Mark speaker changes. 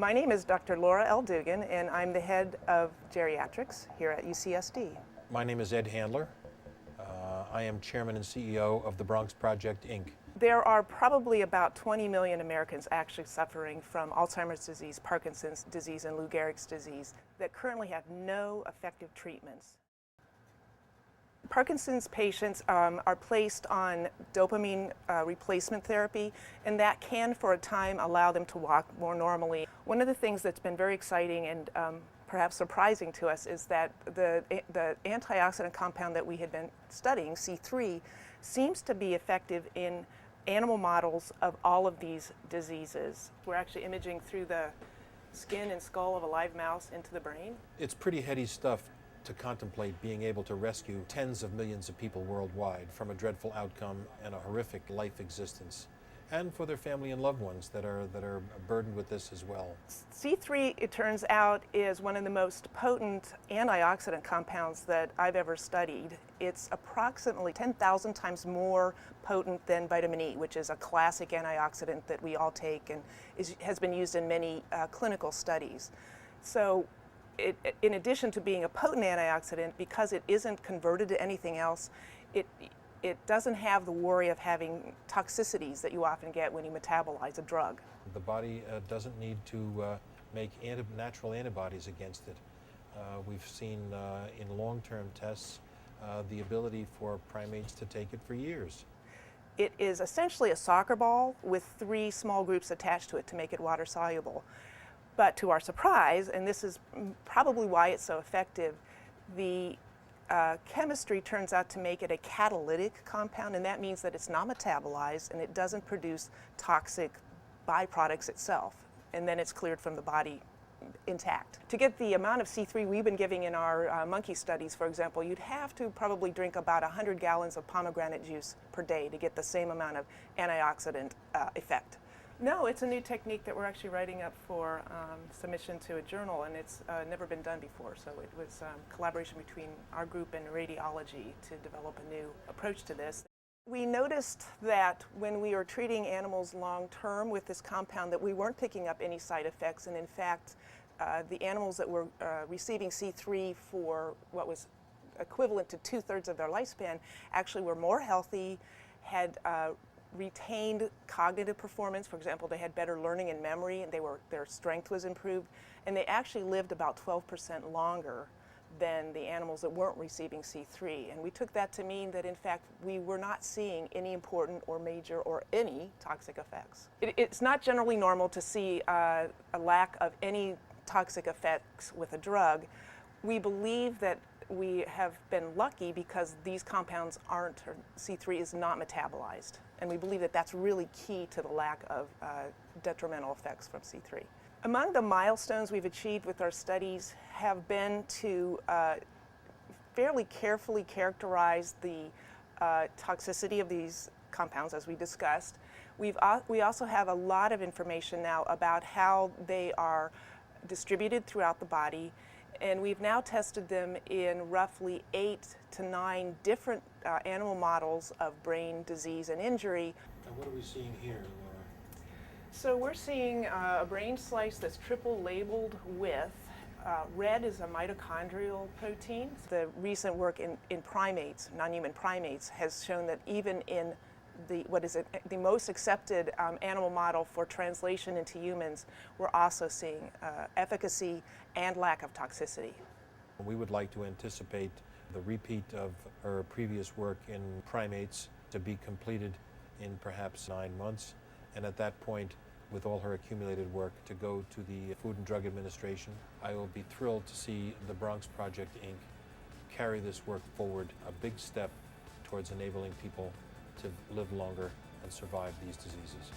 Speaker 1: My name is Dr. Laura L. Dugan, and I'm the head of geriatrics here at UCSD.
Speaker 2: My name is Ed Handler. I am chairman and CEO of the Bronx Project, Inc.
Speaker 1: There are probably about 20 million Americans actually suffering from Alzheimer's disease, Parkinson's disease, and Lou Gehrig's disease that currently have no effective treatments. Parkinson's patients are placed on dopamine replacement therapy, and that can, for a time, allow them to walk more normally. One of the things that's been very exciting and perhaps surprising to us is that the antioxidant compound that we had been studying, C3, seems to be effective in animal models of all of these diseases. We're actually imaging through the skin and skull of a live mouse into the brain.
Speaker 2: It's pretty heady stuff to contemplate being able to rescue tens of millions of people worldwide from a dreadful outcome and a horrific life existence, and for their family and loved ones that are burdened with this as well.
Speaker 1: C3, it turns out, is one of the most potent antioxidant compounds that I've ever studied. It's approximately 10,000 times more potent than vitamin E, which is a classic antioxidant that we all take and has been used in many clinical studies. So in addition to being a potent antioxidant, because it isn't converted to anything else, it doesn't have the worry of having toxicities that you often get when you metabolize a drug.
Speaker 2: The body doesn't need to make natural antibodies against it. We've seen in long-term tests the ability for primates to take it for years.
Speaker 1: It is essentially a soccer ball with 3 small groups attached to it to make it water soluble. But to our surprise, and this is probably why it's so effective, the chemistry turns out to make it a catalytic compound, and that means that it's not metabolized and it doesn't produce toxic byproducts itself, and then it's cleared from the body intact. To get the amount of C3 we've been giving in our monkey studies, for example, you'd have to probably drink about 100 gallons of pomegranate juice per day to get the same amount of antioxidant effect. No, it's a new technique that we're actually writing up for submission to a journal, and it's never been done before. So it was collaboration between our group and radiology to develop a new approach to this. We noticed that when we were treating animals long term with this compound that we weren't picking up any side effects, and in fact the animals that were receiving C3 for what was equivalent to 2/3 of their lifespan actually were more healthy, had retained cognitive performance. For example, they had better learning and memory, and their strength was improved, and they actually lived about 12% longer than the animals that weren't receiving C3. And we took that to mean that in fact we were not seeing any important or major or any toxic effects. It's not generally normal to see a lack of any toxic effects with a drug. We believe that we have been lucky because these compounds aren't, or C3 is not metabolized. And we believe that that's really key to the lack of detrimental effects from C3. Among the milestones we've achieved with our studies have been to fairly carefully characterize the toxicity of these compounds, as we discussed. We also have a lot of information now about how they are distributed throughout the body, and we've now tested them in roughly 8 to 9 different animal models of brain disease and injury.
Speaker 2: And what are we seeing here, Laura?
Speaker 1: So we're seeing a brain slice that's triple labeled with red is a mitochondrial protein. The recent work in primates, non-human primates, has shown that even in the most accepted animal model for translation into humans, we're also seeing efficacy and lack of toxicity.
Speaker 2: We would like to anticipate the repeat of our previous work in primates to be completed in perhaps 9 months, and at that point, with all her accumulated work, to go to the Food and Drug Administration. I will be thrilled to see the Bronx Project, Inc. carry this work forward, a big step towards enabling people to live longer and survive these diseases.